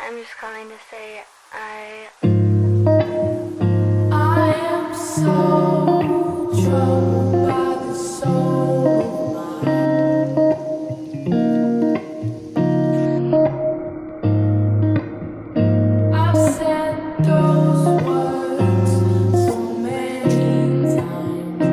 I'm just calling to say I am so troubled by the soul of mine. I've said those words so many times.